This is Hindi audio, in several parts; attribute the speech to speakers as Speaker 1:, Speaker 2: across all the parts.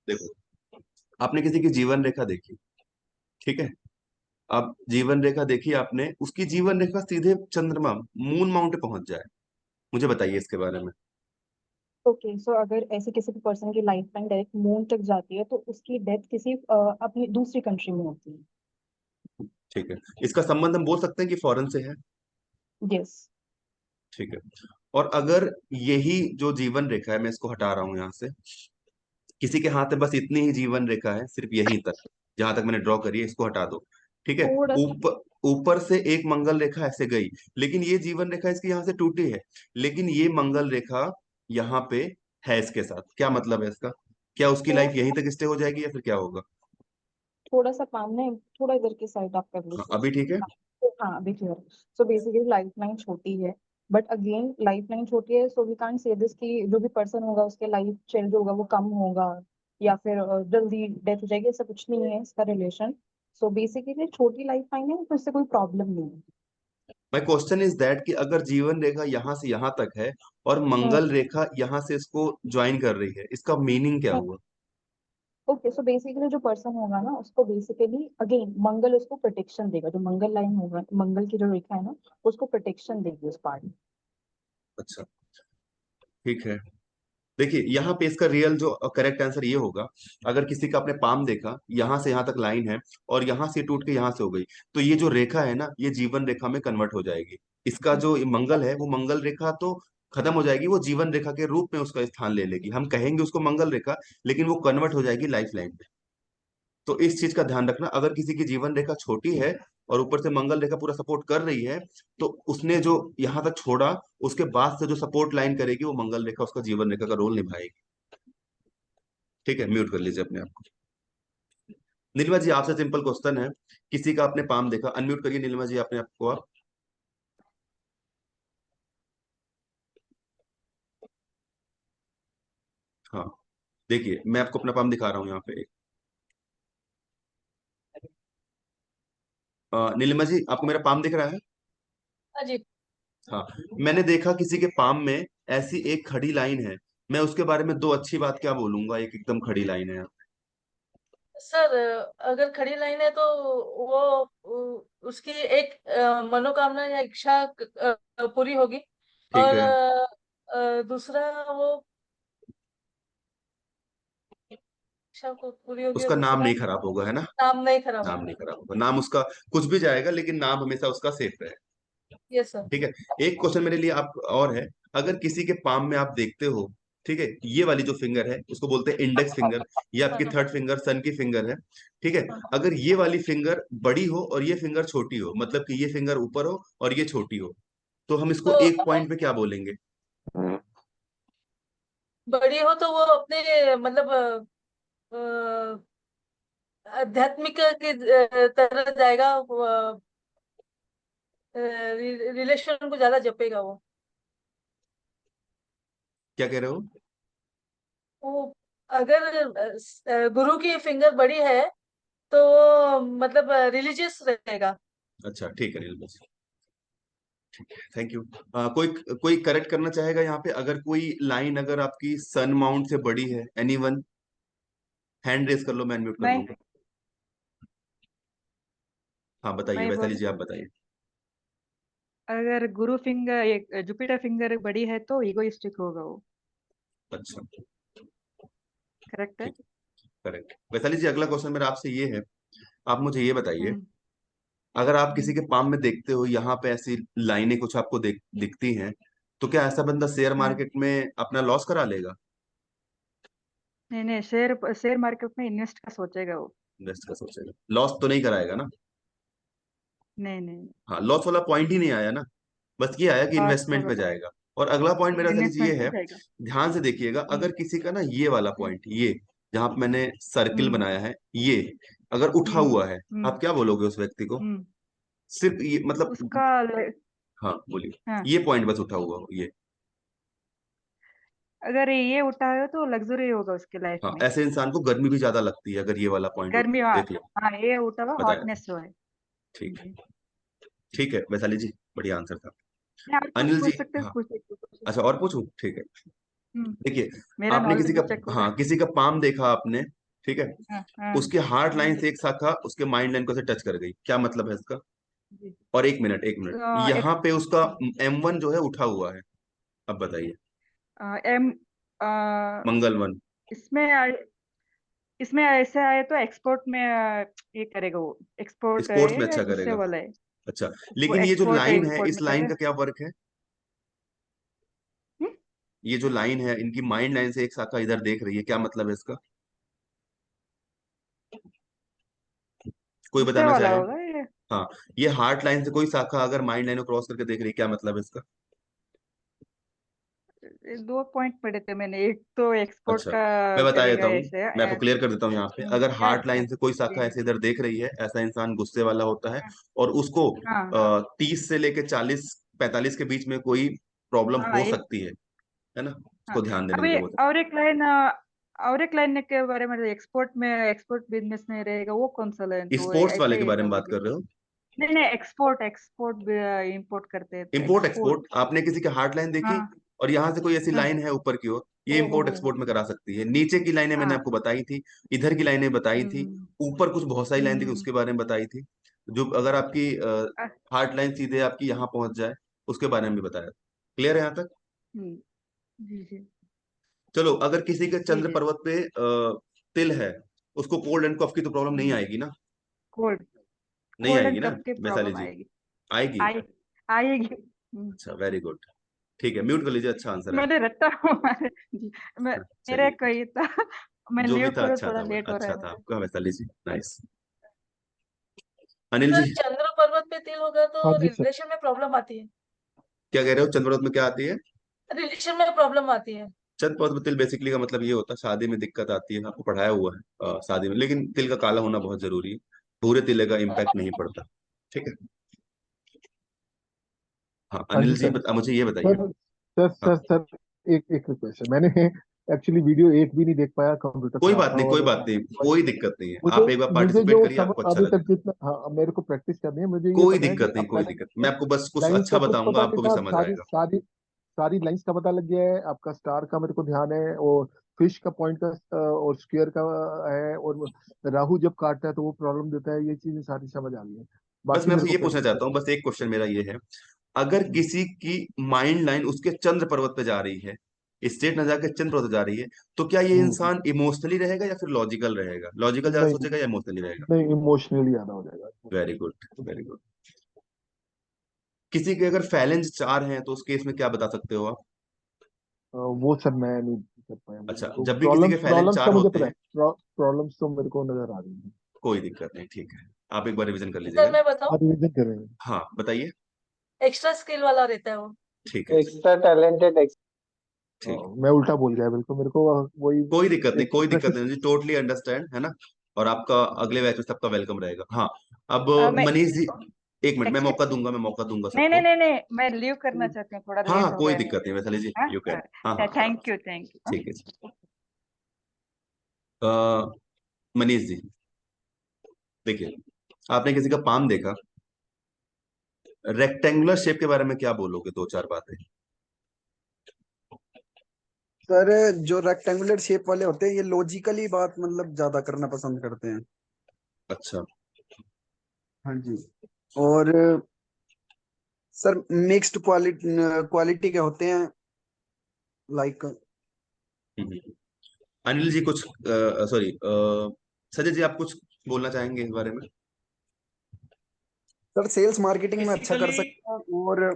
Speaker 1: देखो, आपने किसी की जीवन रेखा देखी, ठीक है। अब जीवन रेखा देखी आपने, उसकी जीवन रेखा सीधे चंद्रमा मून माउंट पे पहुंच जाए, मुझे बताइए इसके बारे में।
Speaker 2: ओके, सो अगर ऐसे किसी भी पर्सन की लाइफ टाइम डायरेक्ट मून तक जाती है तो उसकी डेथ किसी अपनी दूसरी कंट्री में होती है।
Speaker 1: ठीक है, इसका संबंध हम बोल सकते हैं कि फॉरेन से है।
Speaker 2: यस।
Speaker 1: ठीक है। और अगर यही जो जीवन रेखा है, मैं इसको हटा रहा हूं यहां से, किसी के हाथ में बस इतनी ही जीवन रेखा है, सिर्फ यहीं तक, जहां तक मैंने ड्रॉ करी है, इसको हटा दो। ठीक है।
Speaker 2: थोड़ा सा।
Speaker 1: ऊपर ऊपर से एक मंगल रेखा ऐसे गई, लेकिन ये जीवन रेखा इसकी यहाँ से टूटी है, लेकिन ये मंगल रेखा यहाँ पे है इसके साथ। क्या मतलब है इसका? क्या उसकी
Speaker 2: थोड़ा
Speaker 1: लाइफ यहीं तक स्टे हो जाएगी या फिर क्या होगा?
Speaker 2: थोड़ा सा काम है, थोड़ा इधर की साइड आप कर
Speaker 1: हाँ,
Speaker 2: लीजिए।
Speaker 1: अभी ठीक है।
Speaker 2: हाँ, तो हाँ अभी clear. So basically life line छोटी है, बट अगेन लाइफ लाइन छोटी है, so we can't say this कि जो भी पर्सन होगा उसके लाइफ चेंज होगा वो कम होगा या फिर जल्दी डेथ हो जाएगी, ऐसा कुछ नहीं है इसका रिलेशन। सो बेसिकली छोटी लाइफ लाइन है तो इससे कोई प्रॉब्लम नहीं है।
Speaker 1: माई क्वेश्चन इज दैट कि अगर जीवन रेखा यहाँ से यहाँ तक है और
Speaker 2: हम्म।
Speaker 1: मंगल रेखा यहाँ से इसको ज्वाइन कर रही है, इसका मीनिंग क्या हुआ?
Speaker 2: ओके, सो बेसिकली जो पर्सन होगा ना उसको बेसिकली अगेन मंगल उसको प्रोटेक्शन देगा, जो मंगल लाइन होगा, मंगल की जो रेखा है ना उसको प्रोटेक्शन देगी उस पार्ट।
Speaker 1: अच्छा, ठीक है। देखिए, यहाँ पे इसका रियल जो करेक्ट आंसर ये होगा, अगर किसी का आपने पाम देखा, यहाँ से यहाँ तक लाइन है और यहाँ से टूट के यहाँ से हो गई, तो ये जो रेखा है ना, ये जीवन रेखा में कन्वर्ट हो जाएगी। इसका जो ये मंगल है, वो मंगल रेखा तो खत्म हो जाएगी, वो जीवन रेखा के रूप में उसका स्थान ले लेगी। हम कहेंगे उसको मंगल रेखा, लेकिन वो कन्वर्ट हो जाएगी लाइफ लाइन में। तो इस चीज का ध्यान रखना, अगर किसी की जीवन रेखा छोटी है और ऊपर से मंगल रेखा पूरा सपोर्ट कर रही है, तो उसने जो यहाँ तक छोड़ा, उसके बाद से जो सपोर्ट लाइन करेगी, वो मंगल रेखा उसका जीवन रेखा का रोल निभाएगी। ठीक है, म्यूट कर लीजिए अपने आप को। नीलिमा जी, आपसे सिंपल क्वेश्चन है, किसी का आपने पाम देखा, अनम्यूट करिए नीलिमा जी अपने आप को आप। हाँ, देखिए मैं आपको अपना पाम दिखा रहा हूँ यहाँ पे। नीलिमा जी, आपको मेरा पाम दिख रहा है?
Speaker 3: हाँ जी।
Speaker 1: हाँ। मैंने देखा किसी के पाम में ऐसी एक खड़ी लाइन है, मैं उसके बारे में दो अच्छी बात क्या बोलूंगा? एक एकदम खड़ी लाइन है।
Speaker 3: सर, अगर खड़ी लाइन है तो वो उसकी एक मनोकामना या इच्छा पूरी होगी।
Speaker 1: ठीक
Speaker 3: और
Speaker 1: है।
Speaker 3: दूसरा वो इच्छा को पूरी होगी और
Speaker 1: उसका नाम
Speaker 3: दूसरा
Speaker 1: नहीं खराब होगा, है ना?
Speaker 3: नाम नहीं खराब
Speaker 1: नाम
Speaker 3: होगा।
Speaker 1: नहीं खराब होगा, नाम उसका कुछ भी जाएगा, लेकिन नाम हमेशा उसका सेफ रहे।
Speaker 3: Yes sir.
Speaker 1: ठीक है। एक क्वेश्चन मेरे लिए आप और है, अगर किसी के पाम में आप देखते हो, ठीक है, ये वाली जो फिंगर है उसको बोलते हैं इंडेक्स फिंगर, ये
Speaker 3: हाँ
Speaker 1: आपकी
Speaker 3: हाँ
Speaker 1: थर्ड फिंगर सन की फिंगर है। ठीक है।
Speaker 3: हाँ।
Speaker 1: अगर ये वाली फिंगर बड़ी हो और ये फिंगर छोटी हो, मतलब कि ये फिंगर ऊपर हो और ये छोटी हो, तो हम इसको
Speaker 3: तो
Speaker 1: एक पॉइंट पे क्या बोलेंगे?
Speaker 3: बड़ी हो तो वो अपने मतलब आध्यात्मिक की तरह जाएगा। रिलेशन को ज्यादा जपेगा वो।
Speaker 1: क्या कह रहे हो?
Speaker 3: वो अगर गुरु की फिंगर बड़ी है तो मतलब रिलीजियस रहेगा।
Speaker 1: अच्छा, ठीक है नीलम जी, थैंक यू। कोई कोई करेक्ट करना चाहेगा यहाँ पे? अगर कोई लाइन अगर आपकी सन माउंट से बड़ी है, एनीवन? हैंड रेस कर लो, मैं अनम्यूट कर
Speaker 2: मैं
Speaker 1: लूंगा। हाँ बताइए,
Speaker 2: मैं
Speaker 1: वैशाली
Speaker 2: बोल
Speaker 1: जी आप बताइए।
Speaker 2: अगर गुरु फिंगर एक जुपिटर फिंगर बड़ी है तो इगोइस्टिक होगा वो।
Speaker 1: अच्छा,
Speaker 2: करेक्ट है।
Speaker 1: ठीक है, करेक्ट। वैशाली जी, अगला क्वेश्चन मेरा आपसे ये है, आप मुझे ये बताइए,
Speaker 2: हम्म।
Speaker 1: अगर आप किसी के पाम में देखते हो यहाँ पे ऐसी लाइनें कुछ आपको दिखती हैं, तो क्या ऐसा बंदा शेयर
Speaker 2: हाँ।
Speaker 1: मार्केट में अपना लॉस करा लेगा?
Speaker 2: नहीं नहीं, शेयर शेयर मार्केट में इन्वेस्ट का सोचेगा वो।
Speaker 1: इन्वेस्ट का सोचेगा, लॉस तो नहीं कराएगा ना?
Speaker 2: नहीं नहीं।
Speaker 1: हाँ, लॉस वाला पॉइंट ही नहीं आया ना, बस ये आया कि
Speaker 2: लॉस
Speaker 1: इन्वेस्टमेंट
Speaker 2: होगा
Speaker 1: में
Speaker 2: तो
Speaker 1: जाएगा। और अगला पॉइंट मेरा सर ये
Speaker 2: इन्वेस्टमेंट में
Speaker 1: है,
Speaker 2: जाएगा।
Speaker 1: ध्यान से देखिएगा,
Speaker 2: हम्म
Speaker 1: अगर किसी का ना ये वाला
Speaker 2: हम्म
Speaker 1: पॉइंट, ये जहां पे मैंने सर्किल
Speaker 2: हम्म
Speaker 1: बनाया है, ये अगर उठा
Speaker 2: हम्म
Speaker 1: हुआ है, आप
Speaker 2: हम्म
Speaker 1: क्या बोलोगे उस व्यक्ति को?
Speaker 2: हम्म।
Speaker 1: सिर्फ ये मतलब,
Speaker 2: उसका
Speaker 1: हाँ बोलिए,
Speaker 2: हाँ,
Speaker 1: ये पॉइंट बस उठा हुआ हो ये।
Speaker 2: अगर ये उठा है तो लग्जरी होगा उसके लाइफ
Speaker 1: हाँ,
Speaker 2: में।
Speaker 1: ऐसे इंसान को गर्मी भी ज्यादा लगती है अगर ये वाला पॉइंट
Speaker 2: गर्मी, हाँ।
Speaker 1: देख लो।
Speaker 2: हाँ, ये उठा हुआ
Speaker 1: बताया था।
Speaker 2: हॉटनेस जो है।
Speaker 1: ठीक है। ठीक है वैशाली जी, बढ़िया आंसर था।
Speaker 2: नहीं, आप कुछ
Speaker 1: अनिल जी,
Speaker 2: पूछ सकते हैं,
Speaker 1: हाँ,
Speaker 2: पूछ सकते हैं, पूछिए।
Speaker 1: अच्छा और पूछूं? ठीक है।
Speaker 2: हम्म।
Speaker 1: देखिए,
Speaker 2: मेरा
Speaker 1: आपने किसी
Speaker 2: नॉलेज
Speaker 1: का,
Speaker 2: चेक होगा।
Speaker 1: हाँ, किसी का पाम देखा आपने, ठीक है,
Speaker 2: हाँ
Speaker 1: उसके हार्ट लाइन से एक शाखा उसके माइंड लाइन को से टच कर गई, क्या मतलब है इसका?
Speaker 2: जी।
Speaker 1: और एक मिनट, एक मिनट, यहाँ पे उसका M1 जो है उठा हुआ है, अब बताइए।
Speaker 2: एम
Speaker 1: मंगल वन।
Speaker 2: इसमें इसमें ऐसे आए तो एक्सपोर्ट में ये करेगा, वो एक्सपोर्ट
Speaker 1: स्पोर्ट्स में
Speaker 2: है
Speaker 1: अच्छा
Speaker 2: गुस्से
Speaker 1: करेगा।
Speaker 2: वाला है।
Speaker 1: अच्छा,
Speaker 2: वो
Speaker 1: लेकिन ये जो
Speaker 2: एक्सपोर्ट
Speaker 1: लाइन है,
Speaker 2: इंपोर्ट
Speaker 1: इस
Speaker 2: में
Speaker 1: लाइन
Speaker 2: करेगा।
Speaker 1: का क्या वर्क है?
Speaker 2: हम्म?
Speaker 1: ये जो लाइन है इनकी माइंड लाइन से एक शाखा इधर देख रही है, क्या मतलब है इसका? कोई
Speaker 2: गुस्से
Speaker 1: बताना
Speaker 2: वाला
Speaker 1: चाहे?
Speaker 2: होगा ये।
Speaker 1: हाँ, ये हार्ट लाइन से कोई शाखा अगर माइंड लाइन को क्रॉस करके देख रही है, क्या मतलब है इसका?
Speaker 2: ये दो पॉइंट पढ़े थे मैंने, एक तो एक्सपोर्ट
Speaker 1: अच्छा,
Speaker 2: का
Speaker 1: मैं बता देता
Speaker 2: करेगा
Speaker 1: हूँ,
Speaker 2: ऐसे
Speaker 1: मैं आपको क्लियर कर देता हूँ यहाँ पे। अगर
Speaker 2: क्या
Speaker 1: हार्ट
Speaker 2: क्या
Speaker 1: लाइन से कोई शाखा
Speaker 2: जी।
Speaker 1: ऐसे इधर देख रही है, ऐसा इंसान गुस्से वाला होता है, और उसको
Speaker 2: हाँ हाँ
Speaker 1: 30 से लेके 40-45 के बीच में कोई प्रॉब्लम
Speaker 2: हाँ
Speaker 1: हो
Speaker 2: एक
Speaker 1: सकती है ना,
Speaker 2: हाँ।
Speaker 1: उसको ध्यान देने की
Speaker 2: अभी
Speaker 1: जरूरत
Speaker 2: और एक लाइन के बारे में, एक्सपोर्ट बिजनेस में रहेगा, वो कौन सा लाइन
Speaker 1: है।
Speaker 2: तो
Speaker 1: स्पोर्ट्स वाले
Speaker 2: ऐसे
Speaker 1: के
Speaker 2: ही
Speaker 1: बारे
Speaker 2: था
Speaker 1: में
Speaker 2: वो
Speaker 1: बात
Speaker 2: भी।
Speaker 1: कर रहे हो?
Speaker 2: नहीं नहीं, एक्सपोर्ट एक्सपोर्ट इंपोर्ट करते हैं तो
Speaker 1: इम्पोर्ट
Speaker 2: एक्सपोर्ट।
Speaker 1: एक्सपोर्ट, आपने किसी के हार्ट लाइन देखी,
Speaker 2: हाँ
Speaker 1: और यहाँ से कोई ऐसी
Speaker 2: हाँ।
Speaker 1: लाइन है ऊपर की ओर, ये
Speaker 2: ओ
Speaker 1: इम्पोर्ट
Speaker 2: हो
Speaker 1: एक्सपोर्ट में करा सकती है। नीचे की लाइनें मैंने
Speaker 2: हाँ।
Speaker 1: आपको बताई थी, इधर की लाइनें बताई थी,
Speaker 2: हम्म
Speaker 1: ऊपर कुछ बहुत सारी लाइन थी
Speaker 2: हम्म
Speaker 1: उसके बारे में बताई थी। जो अगर आपकी
Speaker 2: अ,
Speaker 1: हार्ट लाइन सीधे आपकी यहाँ पहुंच जाए, उसके बारे में भी बताया। क्लियर है यहाँ तक?
Speaker 2: हम्म, जी जी
Speaker 1: चलो, अगर किसी के
Speaker 2: जी
Speaker 1: चंद्र
Speaker 2: जी।
Speaker 1: पर्वत पे तिल है, उसको कोल्ड एंड कफ की तो प्रॉब्लम नहीं
Speaker 2: हम्म,
Speaker 1: आएगी ना?
Speaker 2: कोल्ड
Speaker 1: नहीं
Speaker 2: कोल्ड
Speaker 1: आएगी
Speaker 2: एंड
Speaker 1: ना
Speaker 2: कफ की
Speaker 1: वैशाली
Speaker 2: प्रॉब्लम
Speaker 1: जी?
Speaker 2: आएगी।
Speaker 1: आएगी?
Speaker 2: आई आएगी।
Speaker 1: अच्छा, वेरी गुड। ठीक है, म्यूट कर लीजिए, अच्छा आंसर है।
Speaker 2: मैंने रट्टा हूँ जी। मेरे
Speaker 1: चलिए,
Speaker 2: कही था, मैं
Speaker 1: जो भी
Speaker 2: लीव
Speaker 1: था
Speaker 2: करूँ,
Speaker 1: अच्छा
Speaker 2: थोड़ा
Speaker 1: था,
Speaker 2: लेट हो रहा
Speaker 1: अच्छा
Speaker 2: है
Speaker 1: था
Speaker 2: मेरा।
Speaker 1: आपका वैशाली जी, नाइस। अनिल
Speaker 3: सर
Speaker 1: जी,
Speaker 3: चंद्र पर्वत पे तिल होगा
Speaker 4: हाँ
Speaker 3: तो
Speaker 4: जी सर।
Speaker 3: रिलेशन में प्रॉब्लम आती है।
Speaker 1: क्या कह रहे हो, चंद्र पर्वत में क्या आती है?
Speaker 3: रिलेशन में प्रॉब्लम आती है।
Speaker 1: चंद्र पर्वत में तिल बेसिकली का मतलब ये होता है शादी में दिक्कत आती है, आपको पढ़ाया हुआ है शादी में, लेकिन तिल का काला होना बहुत जरूरी है, भूरे तिल का इम्पैक्ट नहीं पड़ता। ठीक है। हाँ,
Speaker 4: हाँ जी
Speaker 1: अनिल जी
Speaker 4: सर।
Speaker 1: मुझे ये बताइए।
Speaker 4: सर सर
Speaker 1: हाँ,
Speaker 4: सर सर, एक एक रिक्वेस्ट है। मैंने एक्चुअली वीडियो एक भी नहीं देख पाया, कंप्यूटर
Speaker 1: कोई
Speaker 4: खराब
Speaker 1: बात
Speaker 4: था।
Speaker 1: नहीं, कोई
Speaker 4: और
Speaker 1: बात नहीं, कोई दिक्कत नहीं है,
Speaker 4: मुझे
Speaker 1: आप एक बार
Speaker 4: मुझे
Speaker 1: पार्टिसिपेट
Speaker 4: जो
Speaker 1: करिए, आपको अच्छा
Speaker 4: अभी तक
Speaker 1: लगेगा।
Speaker 4: जितना, हाँ, मेरे को प्रैक्टिस करनी है। मुझे ये
Speaker 1: कोई
Speaker 4: पता है कि
Speaker 1: दिक्कत नहीं,
Speaker 4: अब
Speaker 1: कोई
Speaker 4: पहले
Speaker 1: दिक्कत, मैं आपको बस कुछ
Speaker 4: लाइंस
Speaker 1: अच्छा
Speaker 4: का कुछ
Speaker 1: बताऊंगा,
Speaker 4: पता नहीं
Speaker 1: आपको भी
Speaker 4: था। अब
Speaker 1: समझ
Speaker 4: सारी
Speaker 1: आएगा।
Speaker 4: सारी सारी लाइंस का पता लग गया है। आपका स्टार का मेरे को ध्यान है, और फिश का पॉइंट का और स्क्वायर का है, और राहु जब काटता है तो वो प्रॉब्लम देता है। ये चीजें सारी समझ आ गई है।
Speaker 1: बस
Speaker 4: बाकी
Speaker 1: मैं
Speaker 4: मेरे
Speaker 1: आपसे
Speaker 4: को
Speaker 1: ये पूछना
Speaker 4: प्रैक्टिस
Speaker 1: चाहता हूँ,
Speaker 4: करनी
Speaker 1: बस एक क्वेश्चन मेरा ये है, अगर
Speaker 4: है।
Speaker 1: किसी की माइंड लाइन उसके चंद्र पर्वत पे जा रही है, स्टेट न जाकर चंद्र पर्वत पे जा रही है, तो क्या ये
Speaker 4: हम्म।
Speaker 1: इंसान इमोशनली रहेगा या फिर लॉजिकल रहेगा? लॉजिकल ज्यादा
Speaker 4: नहीं
Speaker 1: सोचेगा या इमोशनली रहेगा?
Speaker 4: नहीं, इमोशनली ज्यादा हो जाएगा।
Speaker 1: Very good, very good. किसी के अगर फैलेंज 4 हैं तो उस केस में क्या बता सकते हो आप?
Speaker 4: वो सर मैं नहीं कर पाया।
Speaker 1: अच्छा,
Speaker 4: मेरे को
Speaker 1: जब भी किसी के
Speaker 4: प्रॉब्लम्स
Speaker 1: फैलेंज
Speaker 4: प्रॉब्लम्स का
Speaker 1: 4
Speaker 4: मुझे
Speaker 1: होते
Speaker 4: पता
Speaker 1: हैं,
Speaker 4: है। प्रॉब्लम्स तो मेरे को नजर आ रही है।
Speaker 1: कोई दिक्कत नहीं, ठीक है, आप एक बार रिवीजन कर
Speaker 3: सर
Speaker 1: लीजिएगा।
Speaker 3: मैं बताऊं,
Speaker 4: हाँ, रिवीजन करेंगे।
Speaker 1: हाँ, बताइए।
Speaker 3: एक्स्ट्रा स्किल वाला रहता है वो।
Speaker 1: ठीक है,
Speaker 5: एक्स्ट्रा टैलेंटेड।
Speaker 1: ठीक है,
Speaker 4: मैं उल्टा बोल गया बिल्कुल। मेरे को वही
Speaker 1: कोई दिक्कत नहीं,
Speaker 4: एक
Speaker 1: कोई दिक्कत
Speaker 4: प्रेसिस।
Speaker 1: नहीं जी, टोटली अंडरस्टैंड है ना। और आपका अगले बैच में सबका वेलकम रहेगा। हाँ, अब
Speaker 2: मैं
Speaker 1: मनीष जी, एक मिनट,
Speaker 2: एक्चुअली
Speaker 1: मैं मौका दूंगा
Speaker 2: नहीं नहीं
Speaker 1: सबको।
Speaker 2: नहीं नहीं, मैं लीव करना चाहती हूँ, थोड़ा
Speaker 1: हाँ
Speaker 2: लेट
Speaker 1: हाँ,
Speaker 2: हो
Speaker 1: कोई
Speaker 2: रहा है
Speaker 1: दिक्कत
Speaker 2: मेरा।
Speaker 1: नहीं वैशाली जी,
Speaker 2: हाँ
Speaker 1: यू कैन, हाँ हाँ,
Speaker 2: थैंक यू
Speaker 1: ठीक है जी। अ, मनीष जी, देखिए, आपने किसी का पाम देखा, रेक्टेंगुलर शेप के बारे में क्या बोलोगे, दो चार बातें?
Speaker 5: सर जो रेक्टेंगुलर शेप वाले होते हैं ये लॉजिकली बात मतलब ज्यादा करना पसंद करते हैं।
Speaker 1: अच्छा।
Speaker 5: हाँ जी। और सर मिक्स्ड क्वालिटी क्वालिटी के होते हैं, लाइक।
Speaker 1: हम्म। अनिल जी कुछ, सॉरी, संजय जी, आप कुछ बोलना चाहेंगे इस बारे में?
Speaker 5: सर सेल्स मार्केटिंग में अच्छा कर
Speaker 6: बेसिकली
Speaker 5: सकते हैं, और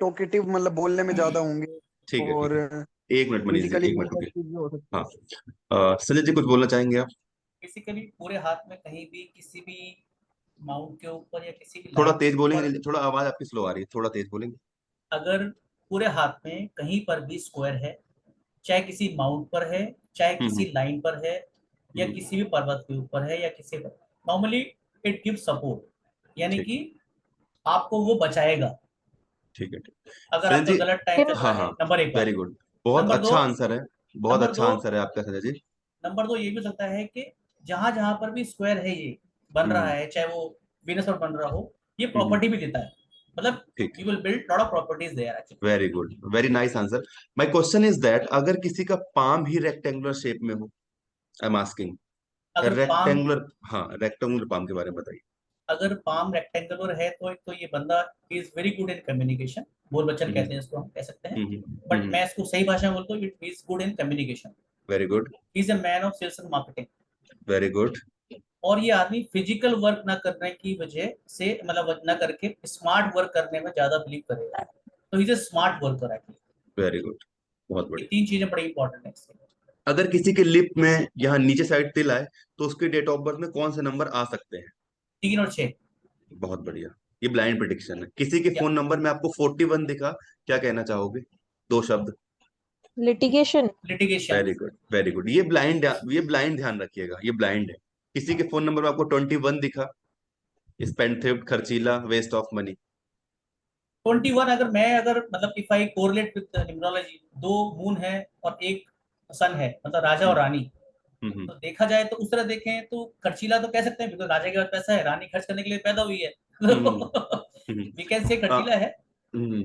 Speaker 5: टॉकेटिव मतलब बोलने में ज्यादा होंगे,
Speaker 1: ठीक है, ठीक
Speaker 5: और
Speaker 1: है, एक मिनट मनीष जी,
Speaker 5: फिजिकली
Speaker 1: एक मिनट रुकिए।
Speaker 5: एक्टिव भी हो सकते
Speaker 1: हाँ,
Speaker 5: हैं।
Speaker 1: संजय जी कुछ बोलना चाहेंगे आप?
Speaker 6: बेसिकली पूरे हाथ में कहीं भी किसी भी माउंट के ऊपर या किसी भी
Speaker 1: थोड़ा
Speaker 6: लाइन के
Speaker 1: तेज बोलेंगे
Speaker 6: ऊपर,
Speaker 1: अनिल जी? थोड़ा आवाज आपकी स्लो आ रही है, थोड़ा तेज बोलेंगे।
Speaker 6: अगर पूरे हाथ में कहीं पर भी स्क्वायर है, चाहे किसी माउंट पर है, चाहे
Speaker 1: हम्म
Speaker 6: किसी लाइन पर है, या
Speaker 1: हम्म,
Speaker 6: किसी भी पर्वत के ऊपर है, या किसी पर, नॉर्मली इट गिव सपोर्ट, यानी
Speaker 1: ठीक,
Speaker 6: कि आपको वो बचाएगा
Speaker 1: ठीक है, ठीक।
Speaker 6: अगर
Speaker 1: संजय
Speaker 6: आपका
Speaker 1: जी,
Speaker 6: गलत टाइम चल
Speaker 1: हाँ
Speaker 6: रहा है।
Speaker 1: हाँ,
Speaker 6: नंबर एक
Speaker 1: वेरी
Speaker 6: बात।
Speaker 1: गुड, बहुत
Speaker 6: नंबर दो
Speaker 1: अच्छा आंसर है, बहुत
Speaker 6: नंबर
Speaker 1: अच्छा
Speaker 6: दो
Speaker 1: आंसर है आपका संजय जी।
Speaker 6: नंबर दो ये भी हो सकता है कि जहां जहां पर भी स्क्वायर है ये बन रहा
Speaker 1: हम्म
Speaker 6: है, चाहे वो वीनस पर बन रहा हो, ये
Speaker 1: हम्म,
Speaker 6: प्रॉपर्टी भी देता है, मतलब
Speaker 1: ठीक,
Speaker 6: you will build lot of properties there actually.
Speaker 1: Very good, very nice answer. My question is that अगर किसी का पाम ही रेक्टेंगुलर शेप में हो, आई एम आस्किंग,
Speaker 6: अगर पाम
Speaker 1: रेक्टेंगुलर, हाँ रेक्टेंगुलर पाम के बारे में बताइए।
Speaker 6: अगर पाम रेक्टेंगुलर है तो एक तो ये बंदा is very good in communication, बोल बच्चन कहते हैं इसको, हम कह सकते हैं, बट मैं इसको सही भाषा में बोलता हूँ, it is good in communication.
Speaker 1: Very good,
Speaker 6: he is a man of sales and marketing.
Speaker 1: Very good,
Speaker 6: और ये आदमी फिजिकल वर्क ना करने की वजह से, मतलब ना करके स्मार्ट वर्क करने में ज्यादा बिलीव करेगा, तो is a smart worker actually.
Speaker 1: Very good, बहुत
Speaker 6: ये
Speaker 1: बढ़िया।
Speaker 6: 3 चीजें बड़ी इंपॉर्टेंट है इसके।
Speaker 1: अगर किसी के लिप में यहाँ नीचे साइड तिल आए तो उसके डेट ऑफ बर्थ में कौन से नंबर आ सकते हैं?
Speaker 6: 3 और 6।
Speaker 1: बहुत बढ़िया, ये ब्लाइंड प्रिडिक्शन है। किसी के
Speaker 6: या
Speaker 1: फोन नंबर में आपको 41 दिखा, क्या कहना चाहोगे? 2 शब्द।
Speaker 7: Litigation.
Speaker 6: Litigation.
Speaker 1: Very good, very good, ये ब्लाइंड ध्यान रखिएगा, ये ब्लाइंड है। किसी के फोन नंबर में आपको 21 दिखा, स्पेंड थ्रिफ्ट, खर्चीला, वेस्ट ऑफ मनी।
Speaker 6: 21 अगर मतलब if I correlate with numerology, 2 moon है और 1 सन है, मतलब राजा और रानी,
Speaker 1: हम्म
Speaker 6: तो देखा जाए तो उस तरह देखें तो खर्चीला तो कह सकते हैं, बिकॉज राजा के पास पैसा है, रानी खर्च करने के लिए पैदा हुई है,
Speaker 1: हम्म हम्म
Speaker 6: वी कैन से
Speaker 1: हाँ,
Speaker 6: खर्चीला है।
Speaker 1: हम्म।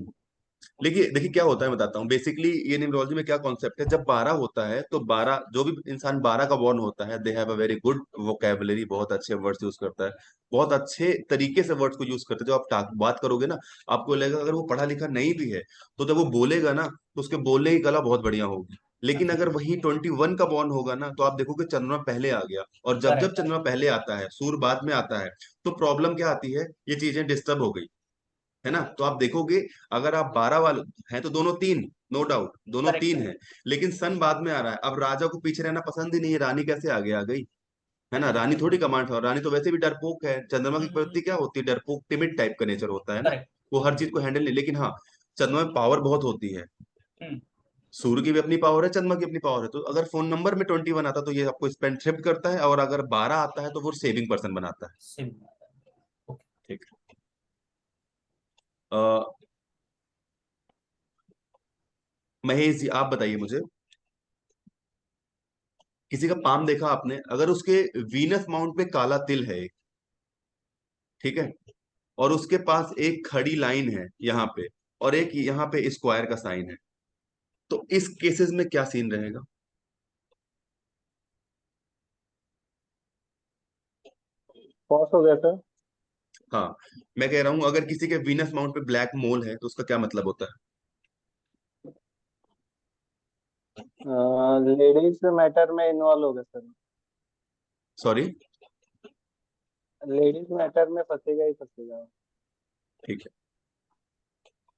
Speaker 1: देखिए देखिए क्या होता है, बताता हूँ। बेसिकली ये न्यूमरोलॉजी में क्या कॉन्सेप्ट है, जब 12 होता है तो 12, जो भी इंसान 12 का बॉर्न होता है, they have a very good vocabulary, बहुत अच्छे वर्ड्स यूज करता है, बहुत अच्छे तरीके से वर्ड्स को यूज करते हैं। जो आप बात करोगे ना, आपको लगेगा अगर वो पढ़ा लिखा नहीं भी है तो जब वो बोलेगा ना तो उसके बोलने की कला बहुत बढ़िया होगी। लेकिन अगर वही 21 का बॉर्न होगा ना, तो आप देखोगे चंद्रमा पहले आ गया, और जब जब
Speaker 6: करेक्ट।
Speaker 1: चंद्रमा पहले आता है, सूर्य बाद में आता है, तो प्रॉब्लम क्या आती है, ये चीजें डिस्टर्ब हो गई, है ना। तो आप देखोगे, अगर आप 12 वाले हैं तो दोनों 3, नो डाउट दोनों
Speaker 6: करेक्ट
Speaker 1: 3
Speaker 6: है।
Speaker 1: है। लेकिन सन बाद में आ रहा है, अब राजा को पीछे रहना पसंद ही नहीं है, रानी कैसे आगे आ गई, है ना। रानी थोड़ी कमांड, और रानी तो वैसे भी डरपोक है। चंद्रमा की प्रवृत्ति क्या होती है, डरपोक टिमिड टाइप का नेचर होता है ना,
Speaker 6: करेक्ट।
Speaker 1: वो हर चीज को हैंडल नहीं। लेकिन हाँ, चंद्रमा में पावर बहुत होती है।
Speaker 6: हम्म।
Speaker 1: सूर्य की भी अपनी पावर है, चंद्रमा की अपनी पावर है। तो अगर फोन नंबर में 21 आता तो ये आपको स्पेंड थ्रिफ्ट करता है, और अगर 12 आता है तो वो सेविंग पर्सन बनाता है।
Speaker 6: सिम। ओके।
Speaker 1: ठीक है। महेश जी आप बताइए मुझे, किसी का पाम देखा आपने, अगर उसके वीनस माउंट पे काला तिल है, ठीक है, और उसके पास एक खड़ी लाइन है यहाँ पे, और एक यहाँ पे स्क्वायर का साइन है, तो इस केसेस में क्या सीन रहेगा?
Speaker 8: पॉज हो गया सर।
Speaker 1: हाँ, मैं कह रहा हूं अगर किसी के वीनस माउंट पे ब्लैक मोल है तो उसका क्या मतलब होता है?
Speaker 8: लेडीज मैटर में इन्वॉल्व हो गया सर।
Speaker 1: सॉरी।
Speaker 8: लेडीज मैटर में फंसेगा ही फंसेगा।
Speaker 1: ठीक है।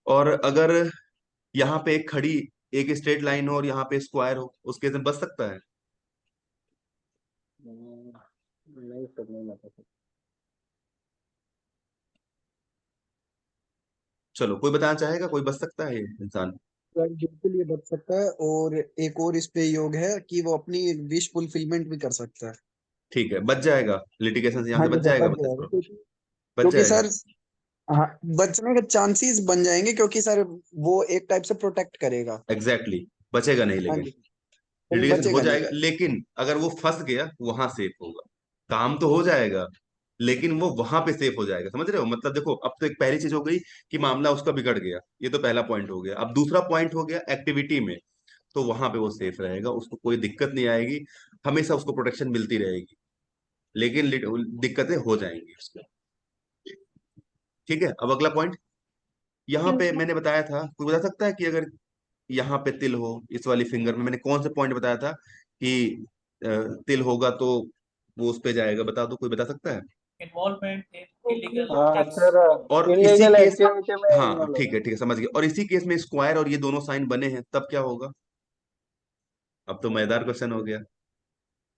Speaker 1: और अगर यहाँ पे एक खड़ी, एक स्ट्रेट लाइन हो और यहाँ पे स्क्वायर हो, उस केस में बच सकता है?
Speaker 8: नहीं सर, नहीं बता सकता।
Speaker 1: चलो, कोई बताना चाहेगा, कोई बच सकता है ये इंसान?
Speaker 5: सर बिल्कुल ये बच सकता है, और एक और इस पे योग है कि वो अपनी विश फुलफिलमेंट भी कर सकता है।
Speaker 1: ठीक है, बच जाएगा लिटिगेशन से, यहाँ
Speaker 5: हाँ
Speaker 1: से
Speaker 5: जी
Speaker 1: बच
Speaker 5: सर,
Speaker 1: जाएगा,
Speaker 5: बच
Speaker 1: मतलब
Speaker 5: जाएगा क्योंकि
Speaker 1: बच
Speaker 5: क्योंकि
Speaker 1: जाएगा।
Speaker 5: सर, हाँ, बचने के चांसेस बन जाएंगे, क्योंकि सर वो एक टाइप से प्रोटेक्ट करेगा।
Speaker 1: एग्जैक्टली exactly, बचेगा नहीं,
Speaker 5: हाँ
Speaker 1: लेकिन
Speaker 5: जी, लेकिन
Speaker 1: लिटिगेशन हो
Speaker 5: बचेगा नहीं।
Speaker 1: जाएगा। लेकिन अगर वो फंस गया, वहां सेफ होगा। काम तो हो जाएगा, लेकिन वो वहां पे सेफ हो जाएगा, समझ रहे हो? मतलब देखो, अब तो एक पहली चीज हो गई कि मामला उसका बिगड़ गया, ये तो पहला पॉइंट हो गया। अब दूसरा पॉइंट हो गया एक्टिविटी में, तो वहां पे वो सेफ रहेगा, उसको कोई दिक्कत नहीं आएगी, हमेशा उसको प्रोटेक्शन मिलती रहेगी। लेकिन दिक्कतें हो जाएंगी उसको। ठीक है, अब अगला पॉइंट, यहाँ पे मैंने बताया था, कोई बता सकता है कि अगर यहाँ पे तिल हो, इस वाली फिंगर में मैंने कौन से पॉइंट बताया था कि तिल होगा तो वो उस पे जाएगा, बता दो, कोई बता सकता है?
Speaker 6: इन्वॉल्वमेंट इन इलीगल
Speaker 8: हाँ
Speaker 6: थिंग्स।
Speaker 8: सर,
Speaker 1: और इसी
Speaker 8: इलीगल
Speaker 1: केस,
Speaker 8: एक्टिविटी में
Speaker 1: हाँ
Speaker 8: इन्वॉल्व
Speaker 1: ठीक
Speaker 8: होगा।
Speaker 1: है, ठीक है, समझ गया। और इसी केस में स्क्वायर और ये दोनों साइन बने हैं, तब क्या होगा? अब तो मजेदार क्वेश्चन हो गया।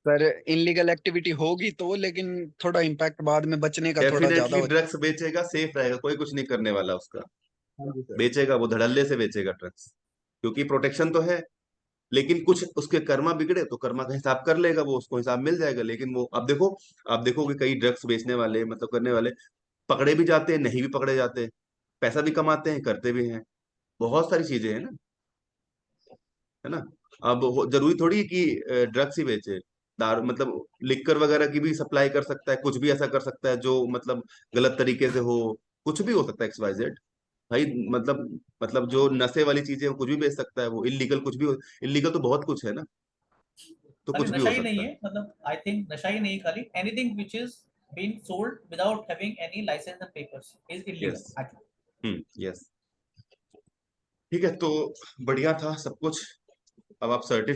Speaker 5: सर इनलीगल एक्टिविटी होगी तो, लेकिन थोड़ा इम्पैक्ट बाद में बचने का थोड़ा ज्यादा
Speaker 1: डेफिनेटली
Speaker 5: हो।
Speaker 1: ड्रग्स बेचेगा, सेफ रहेगा, कोई कुछ नहीं करने वाला उसका।
Speaker 5: हाँ जी सर।
Speaker 1: बेचेगा, वो धड़ल्ले से बेचेगा ड्रग्स, क्योंकि प्रोटेक्शन तो है। लेकिन कुछ उसके कर्मा बिगड़े तो कर्मा का हिसाब कर लेगा वो, उसको हिसाब मिल जाएगा। लेकिन वो, अब देखो, आप देखोगे कई ड्रग्स बेचने वाले, मतलब करने वाले, पकड़े भी जाते हैं, नहीं भी पकड़े जाते, पैसा भी कमाते हैं, करते भी हैं, बहुत सारी चीजें हैं ना, है ना। अब जरूरी थोड़ी है कि ड्रग्स ही बेचे, दारू मतलब लिक्कर वगैरह की भी सप्लाई कर सकता है, कुछ भी ऐसा कर सकता है जो मतलब गलत तरीके से हो, कुछ भी हो सकता है, एक्स वाई जेड भाई। मतलब जो नशे वाली चीजें हैं, वो कुछ भी बेच सकता है, वो इलीगल कुछ भी हो, इलीगल तो बहुत कुछ है ना। तो
Speaker 6: खाली
Speaker 1: कुछ भी हो
Speaker 6: नशा ही
Speaker 1: सकता
Speaker 6: नहीं
Speaker 1: है।
Speaker 6: है, मतलब आई थिंक नशा ही नहीं खाली, anything which is being sold without having any license and papers is illegal
Speaker 1: yes.
Speaker 6: Actually.
Speaker 1: Yes. ठीक है, तो बढ़िया था सब कुछ। अब आप सर्टिफिकेट